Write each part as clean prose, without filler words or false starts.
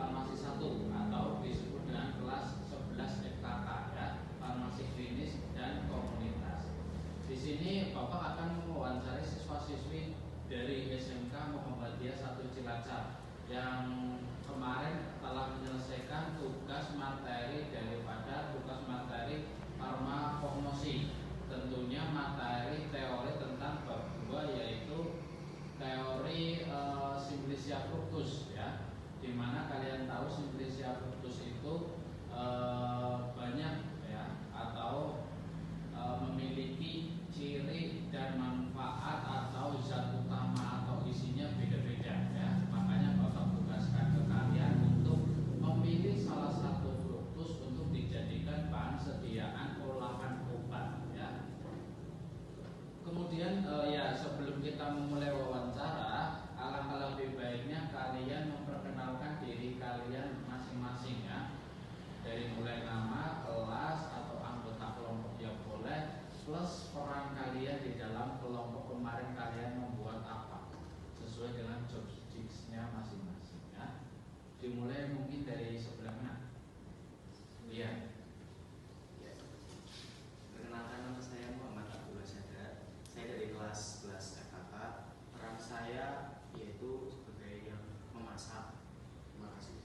farmasi 1 atau disebut dengan kelas 11 FKK ya, farmasi klinis dan komunitas. Di sini Bapak akan mewawancari siswa-siswi dari SMK Muhammadiyah 1 Cilacap yang kemarin telah menyelesaikan tugas materi daripada tugas materi farmakognosi. Tentunya materi teori tentang bab 2 yaitu teori Simplicia fructus ya, dimana kalian tahu Simplicia fructus itu banyak ya atau memiliki ciri dan manfaat atau zat utama atau isinya beda-beda ya. Makanya Bapak tugaskan ke kalian untuk memilih salah satu fructus untuk dijadikan bahan sediaan olahan obat ya. Kemudian ya sebelum kita memulai wawancara, alangkah lebih baiknya kalian memperkenalkan diri kalian masing-masing ya. Dari mulai nama, kelas atau anggota kelompok ya boleh, plus peran kalian di dalam kelompok kemarin kalian membuat apa sesuai dengan job description-nya masing-masing ya. Dimulai mungkin dari sebelah mana? Iya. Perkenalkan, nama saya Muhammad Abdullah Syadar. Saya dari kelas 11 FKK. Peran saya yaitu sebagai yang memasak. Terima kasih.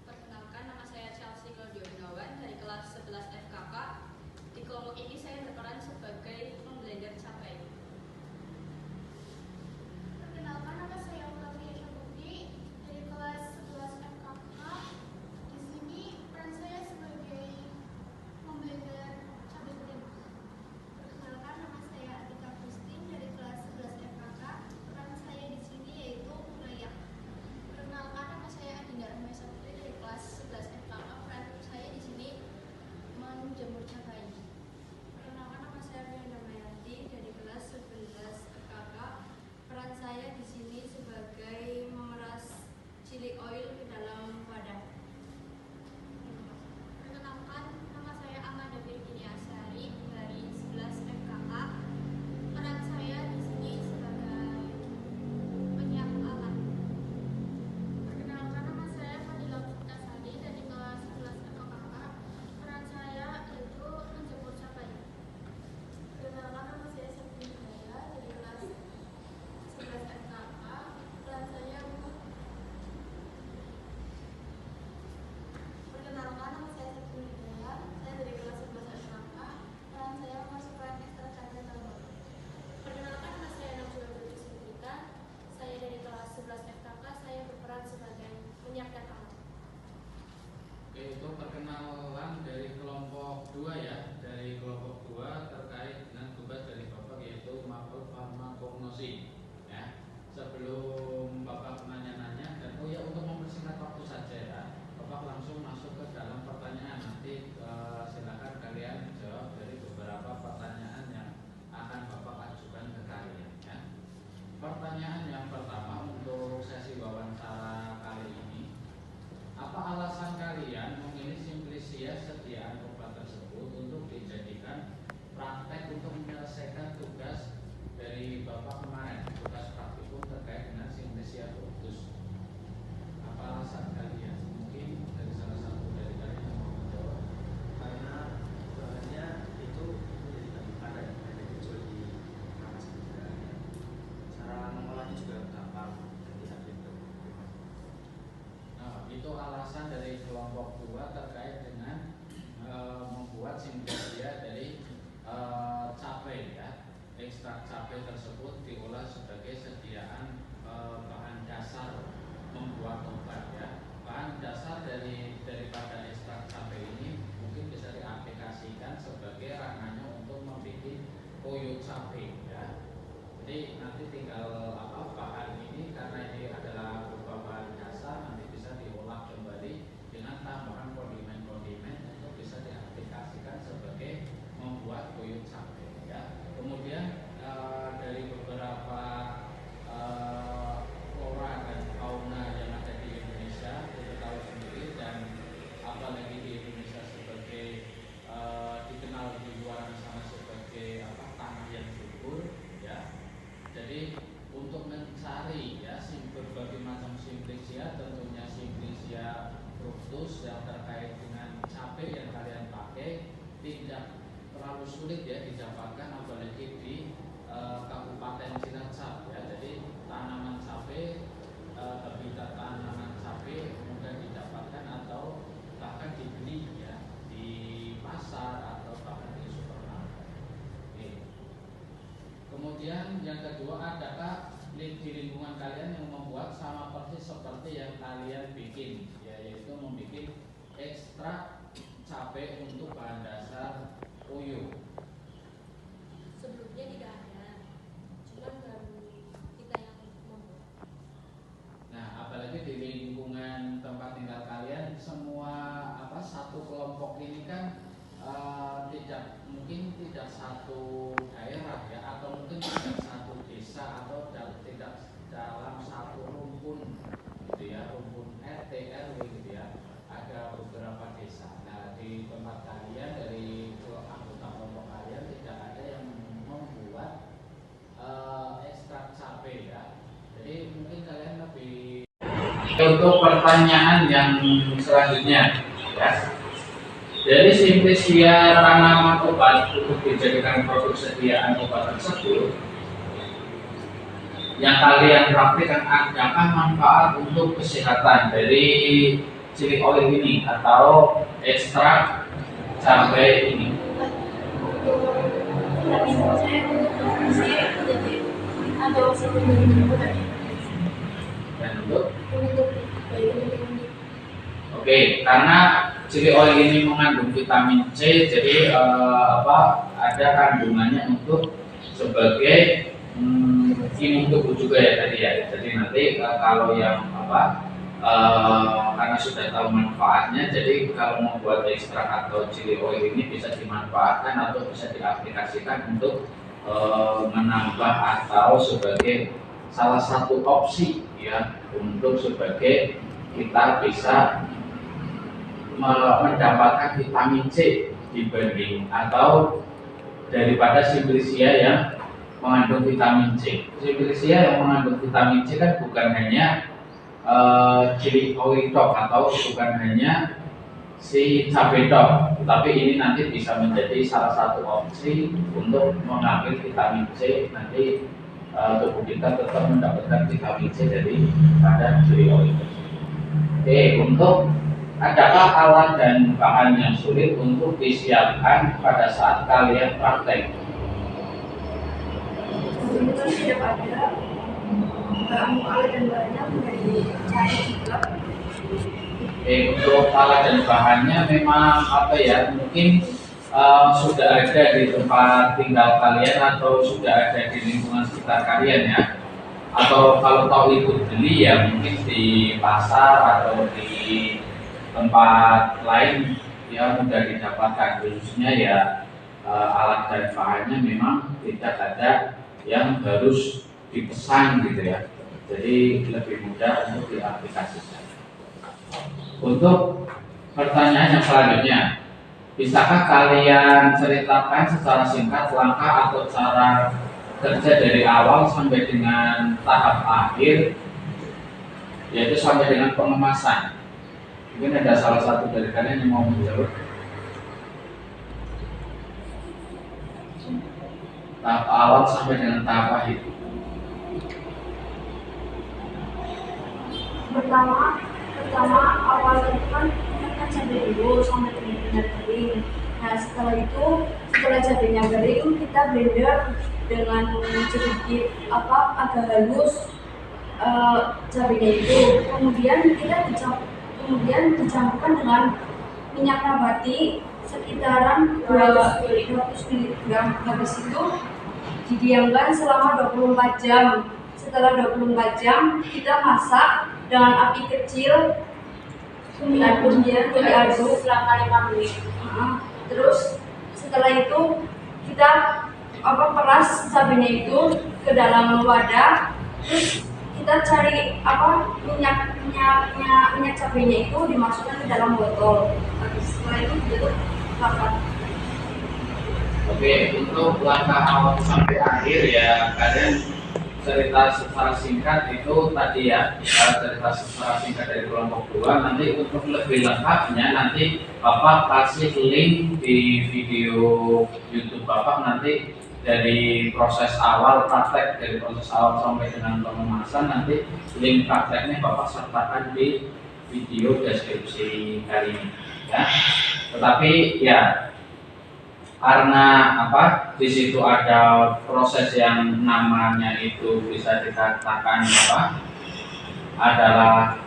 Perkenalkan, nama saya Chelsea Claudia Gunawan dari kelas 11 FKK. Di kelompok ini saya berperan sebagai pemblender cabai. Perkenalkan, nama saya Flavia Syabukti dari kelas 11 FKK. Di sini peran saya sebagai pemblender cabai kering. Perkenalkan, nama saya Atika Christine dari kelas 11 FKK. Peran saya di sini yaitu pengayak. Perkenalkan, nama saya Adinda Rahmesa Putri dari kelas 11 FKK. Peran saya di sini menjemur cabai. Perkenalkan, nama saya Riana Mayanti dari kelas 11 FKK. Peran saya di sini sebagai memeras chili oil ke dalam wadah. Perkenalkan, nama saya Amanda Virginia Asari dari 11 FKK. Peran saya di sini sebagai penyiap alat. Perkenalkan, nama saya Fadila Putasari dari kelas 11 FKK. Peran saya yaitu menjemur cabai. Perkenalkan, nama saya Septi Hidayah dari kelas 11 FKK. Peran saya Perkenalkan, nama saya Septi Hidayah. Saya dari kelas 11 FKK. Peran saya memasukkan ekstrak cabai tambah. Perkenalkan, nama saya Najwa Budi Sintrika. Saya dari kelas 11 FKK. Saya berperan sebagai menyiapkan alat. Oke, itu perkenalan dari kelompok 2 ya. Dari kelompok 2 terkait dengan tugas dari Bapak yaitu mapel farmakognosi ya. Sebelum Bapak nanya-nanya dan untuk mempersingkat waktu saja ya, Bapak langsung masuk ke dalam pertanyaan. Nanti silakan kalian jawab dari beberapa pertanyaan yang akan Bapak ajukan ke kalian ya. Pertanyaan yang pertama untuk sesi wawancara kali ini, apa alasan kalian memilih Simplicia sediaan obat tersebut untuk dijadikan praktek untuk menyelesaikan tugas dari Bapak kemarin, tugas praktikum terkait dengan Simplicia fructus? Apa alasan kalian? Mungkin dari salah satu dari kalian yang mau menjawab. Karena bahannya itu menjadi terbuka dan ada dijual di mana saja. Cara mengolahnya juga gampang dan tidak ribet. Nah, itu alasan dari kelompok 2 terkait dengan membuat Simplicia dari cabai ya. Ekstrak cabai tersebut diolah sebagai sediaan bahan dasar membuat obat ya. Bahan dasar daripada ekstrak cabai ini mungkin bisa diaplikasikan sebagai rananya untuk membuat koyo cabai ya. Jadi nanti tinggal bahan ini, karena ini adalah berupa bahan dasar, nanti bisa diolah kembali dengan tambahan kondimen-kondimen untuk bisa diaplikasikan sebagai membuat koyo cabai ya. Kemudian dari beberapa flora dan fauna yang ada di Indonesia, kita tahu sendiri, dan apalagi di Indonesia sebagai dikenal di luar sana sebagai tanah yang subur ya. Jadi untuk mencari ya berbagai macam Simplicia, tentunya Simplicia ya fruktus yang terkait dengan cabai yang kalian pakai tidak terlalu sulit ya didapatkan, apalagi di Kabupaten Cilacap ya. Jadi tanaman cabai, habitat tanaman cabai mudah didapatkan atau bahkan dibeli ya di pasar atau bahkan di supermarket. Oke. Kemudian yang kedua, adakah di lingkungan kalian yang membuat sama persis seperti yang kalian bikin, yaitu membuat ekstrak cabai untuk bahan dasar uyuh? Sebelumnya tidak ada, cuma baru kita yang membuat. Nah, apalagi di lingkungan tempat tinggal kalian, semua satu kelompok ini kan mungkin tidak satu daerah ya, atau mungkin tidak satu desa, atau tidak dalam satu rumpun gitu ya, rumpun RT RW gitu ya, ada beberapa desa. Nah, di tempat kalian dari anggota kelompok kalian tidak ada yang membuat ekstrak cabai ya. Jadi mungkin kalian lebih untuk pertanyaan yang selanjutnya ya. Dari Simplicia tanaman obat untuk dijadikan produk sediaan obat tersebut, yang kalian praktikkan, adakah manfaat untuk kesehatan dari chili oil ini atau ekstrak cabai ini? Dan untuk Oke, karena chili oil ini mengandung vitamin C, jadi ada kandungannya untuk sebagai imun tubuh juga ya tadi ya. Jadi nanti kalau yang karena sudah tahu manfaatnya, jadi kalau membuat ekstrak atau chili oil ini bisa dimanfaatkan atau bisa diaplikasikan untuk menambah atau sebagai salah satu opsi ya, untuk sebagai kita bisa mendapatkan vitamin C dibanding atau daripada Simplicia yang mengandung vitamin C. Simplicia yang mengandung vitamin C kan bukan hanya chili oil tok atau bukan hanya si cabai tok, tapi ini nanti bisa menjadi salah satu opsi untuk mengambil vitamin C. Nanti tubuh kita tetap mendapatkan vitamin C dari pada chili oil. Oke, untuk adakah alat dan bahan yang sulit untuk disiapkan pada saat kalian praktek? Tidak ada alat dan bahannya dari cari juga. Untuk alat dan bahannya memang mungkin sudah ada di tempat tinggal kalian atau sudah ada di lingkungan sekitar kalian ya, atau kalau tahu ikut beli ya mungkin di pasar atau di tempat lain ya mudah didapatkan. Khususnya ya alat dan bahannya memang tidak ada yang harus dipesan gitu ya, jadi lebih mudah untuk diaplikasikan. Untuk pertanyaan yang selanjutnya, bisakah kalian ceritakan secara singkat langkah atau cara kerja dari awal sampai dengan tahap akhir, yaitu sampai dengan pengemasan? Mungkin ada salah satu dari kalian yang mau menjawab. Tahap awal sampai dengan tahap akhir. Pertama awalnya itu kan cabai dulu sampai benar-benar kering. Nah setelah cabainya kering, kita blender dengan sedikit agak halus cabainya itu. Kemudian dicampurkan dengan minyak nabati sekitaran 200 mg. Habis itu didiamkan selama 24 jam. Setelah 24 jam kita masak dengan api kecil, kemudian diaduk selama 5 menit. Terus setelah itu kita peras cabenya itu ke dalam wadah. Terus kita cari minyak cabenya itu dimasukkan ke dalam botol. Setelah itu ditutup rapat. Oke, untuk langkah awal sampai akhir ya kalian cerita secara singkat itu tadi ya, cerita secara singkat dari kelompok 2. Nanti untuk lebih lengkapnya nanti Bapak kasih link di video YouTube Bapak nanti dari proses awal praktek, dari proses awal sampai dengan pengemasan, nanti link prakteknya Bapak sertakan di video deskripsi kali ini ya. Tetapi ya karena di situ ada proses yang namanya itu bisa dikatakan adalah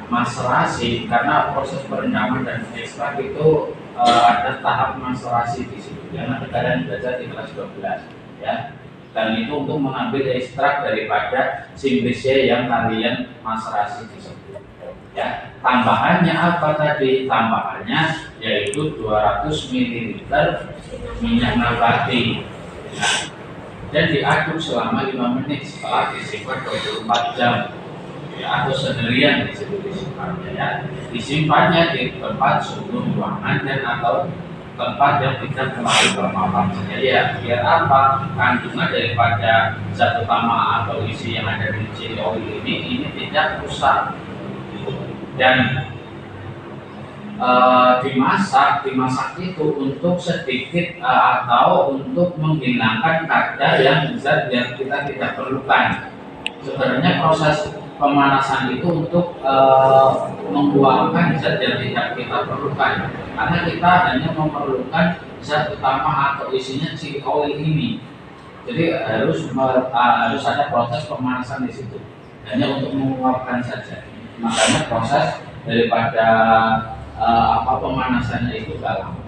maserasi, karena proses perendaman dan ekstrak itu ada tahap maserasi di situ yang nanti kalian belajar di kelas 12 ya. Dan itu untuk mengambil ekstrak daripada simbisnya yang kalian maserasi tersebut ya. Tambahannya apa tadi? Tambahannya yaitu 200 ml minyak nabati. Nah, dan diaduk selama 5 menit setelah disimpan 24 jam ya, atau seharian disimpannya ya. Disimpannya di tempat suhu ruangan dan atau tempat yang tidak terlalu terpapar. Jadi ya biar apa? Kandungan daripada zat utama atau isi yang ada di chili oil ini tidak rusak. Dan dimasak itu untuk sedikit atau untuk menghilangkan kadar yang zat yang kita tidak perlukan. Sebenarnya proses pemanasan itu untuk membuangkan zat yang tidak kita perlukan, karena kita hanya memerlukan zat utama atau isinya chili oil ini. Jadi harus ada proses pemanasan di situ, hanya untuk menguapkan saja. Makanya proses daripada pemanasannya itu gak lama.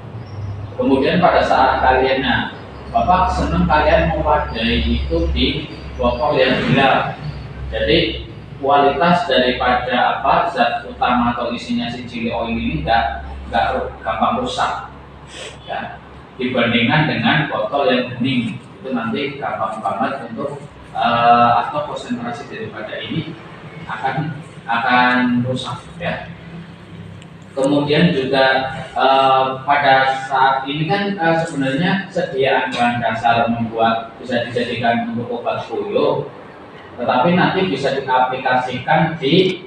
Kemudian pada saat kalian, Bapak senang kalian mewadahi itu di botol yang gelap. Jadi kualitas daripada zat utama atau isinya si chili oil ini gak gampang rusak ya, dibandingkan dengan botol yang bening. Itu nanti gampang banget untuk atau konsentrasi daripada ini akan rusak ya. Kemudian juga pada saat ini kan sebenarnya sediaan bahan dasar membuat bisa dijadikan untuk obat puyuh, tetapi nanti bisa diaplikasikan di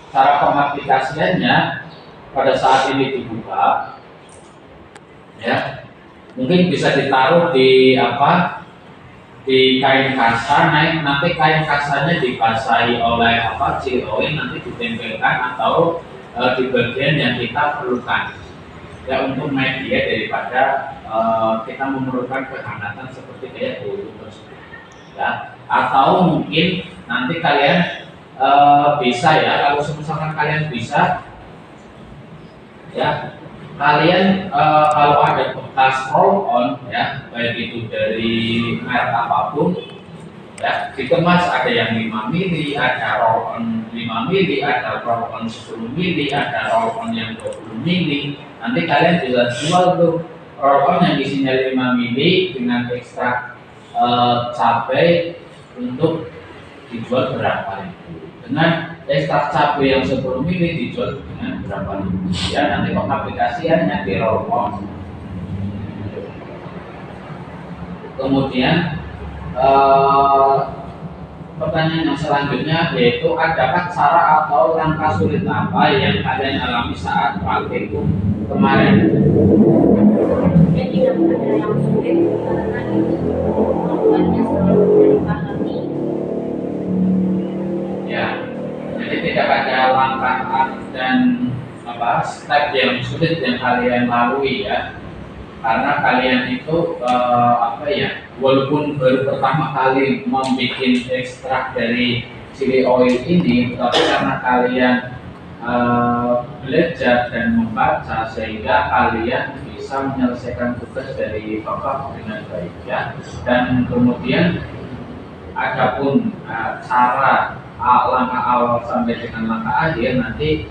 cara pengaplikasiannya pada saat ini dibuka ya. Mungkin bisa ditaruh di di kain kasa, nanti kain kasanya dibasahi oleh chili oil, nanti ditempelkan atau di bagian yang kita perlukan ya, untuk media daripada kita memerlukan kehangatan seperti kayak dulu tersebut ya. Atau mungkin nanti kalian bisa ya, kalau misalkan kalian bisa ya, kalian kalau ada bekas roll on ya, baik itu dari merek apapun ya, dikemas, ada yang 5 mili, ada roll on 5 mili, ada roll on 10 mili, ada roll on yang 20 mili. Nanti kalian bisa jual tuh roll on yang isinya 5 mili dengan ekstrak cabai untuk dijual berapa ribu, dengan ekstrak cabai yang 10 mili dijual dengan berapa ribu ya. Nanti pengaplikasiannya di roll on. Kemudian pertanyaan yang selanjutnya yaitu, adakah cara atau langkah sulit apa yang kalian alami saat praktik kemarin? Ya, tidak ada yang sulit karena itu membuatnya selalu bisa dipahami. Ya, jadi tidak ada langkah dan step yang sulit yang kalian lalui ya, karena kalian itu walaupun baru pertama kali membuat ekstrak dari chili oil ini, tetapi karena kalian belajar dan membaca sehingga kalian bisa menyelesaikan tugas dari Bapak dengan baik ya. Dan kemudian adapun cara langkah awal sampai dengan langkah akhir, nanti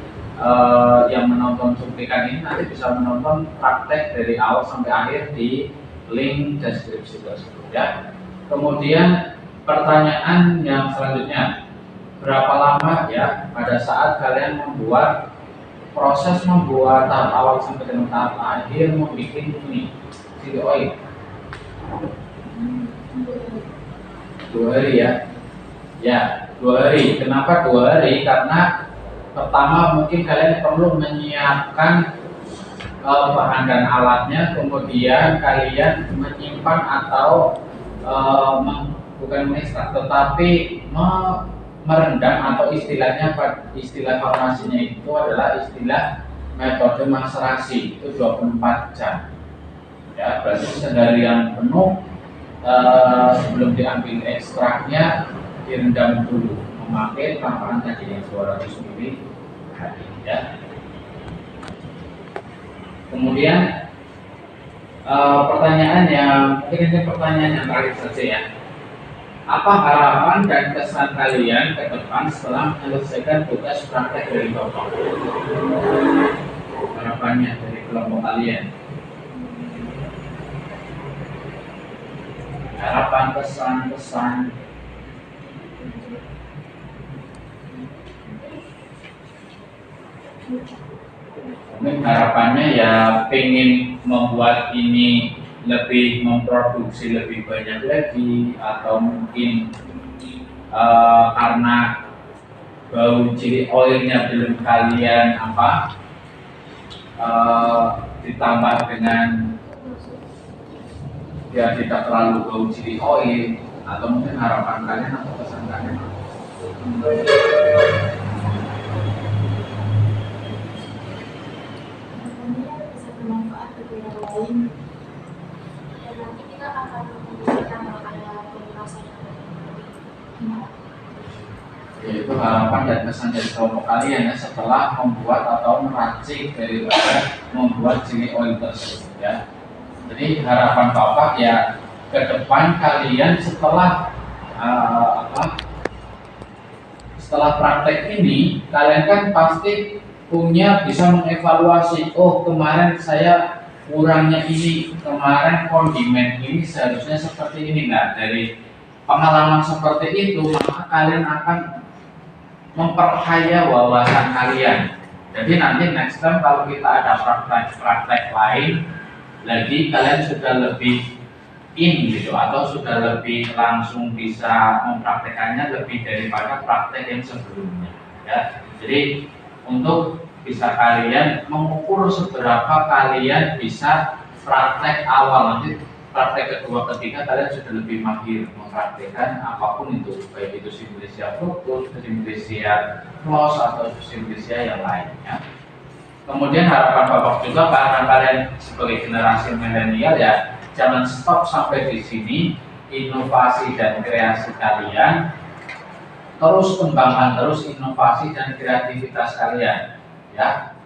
yang menonton cuplikan ini nanti bisa menonton praktek dari awal sampai akhir di link deskripsi tersebut ya. Kemudian pertanyaan yang selanjutnya, berapa lama ya pada saat kalian membuat proses membuat tahap awal sampai dengan tahap akhir membuat ini chili oil? 2 hari ya. Ya, 2 hari. Kenapa 2 hari? Karena pertama mungkin kalian perlu menyiapkan bahan dan alatnya, kemudian kalian menyimpan atau bukan mengekstrak, tetapi merendam atau istilahnya istilah farmasinya itu adalah istilah metode maserasi, itu 24 jam. Ya, berarti seharian penuh sebelum diambil ekstraknya direndam dulu memakai tampahan tadi yang 200 ml ya. Kemudian pertanyaan yang mungkin ini pertanyaan yang terakhir saja ya. Apa harapan dan kesan kalian ke depan setelah menyelesaikan tugas praktek dari Bapak? Harapannya dari kelompok kalian. Harapan, kesan-kesan. Mungkin harapannya ya pengen membuat ini lebih memproduksi lebih banyak lagi, atau mungkin karena bau chili oilnya belum kalian ditambah dengan ya tidak terlalu bau chili oil, atau mungkin harapan kalian atau pesan kalian. Bisa bermanfaat bagi orang lain, dan nanti kita akan memberikan ada pembahasan Yaitu harapan dan pesan dari kelompok kalian ya, setelah membuat atau meracik daripada membuat chili oil tersebut ya. Jadi harapan Bapak ya ke depan kalian setelah setelah praktek ini kalian kan pasti punya bisa mengevaluasi, oh kemarin saya kurangnya ini, kemarin kondimen ini seharusnya seperti ini. Nah, dari pengalaman seperti itu maka kalian akan memperkaya wawasan kalian. Jadi nanti next time kalau kita ada praktek lain lagi, kalian sudah lebih in gitu, atau sudah lebih langsung bisa mempraktekannya lebih daripada praktek yang sebelumnya ya. Jadi untuk bisa kalian mengukur seberapa kalian bisa praktek awal, nanti praktek kedua ketiga kalian sudah lebih mahir mempraktekkan apapun itu, baik itu simulisia fructus, simulisia close atau simulisia yang lainnya. Kemudian harapan Bapak juga karena kalian sebagai generasi milenial ya, jangan stop sampai di sini. Inovasi dan kreasi kalian terus kembangkan terus inovasi dan kreativitas kalian ya.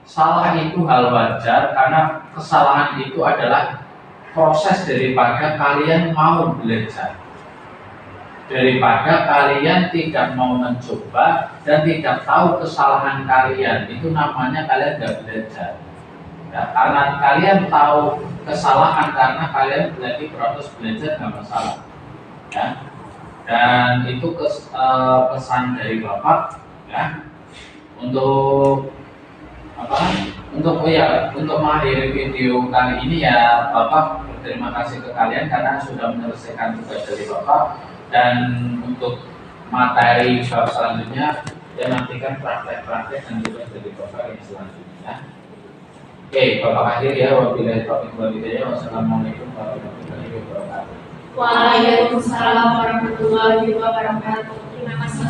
Salah itu hal wajar, karena kesalahan itu adalah proses daripada kalian mau belajar, daripada kalian tidak mau mencoba dan tidak tahu kesalahan kalian, itu namanya kalian tidak belajar ya. Karena kalian tahu kesalahan karena kalian lagi proses belajar, nggak masalah ya. Dan itu pesan dari Bapak ya, untuk untuk mengakhiri video kali ini ya. Bapak berterima kasih ke kalian karena sudah menyelesaikan tugas dari Bapak, dan untuk materi bab selanjutnya ya nantikan praktek-praktek dan tugas dari Bapak yang selanjutnya. Oke, Bapak akhir ya. Wabillahi taufiq wal hidayah. Wassalamualaikum warahmatullahi wabarakatuh. Waalaikumsalam warahmatullahi wabarakatuh. Terima kasih.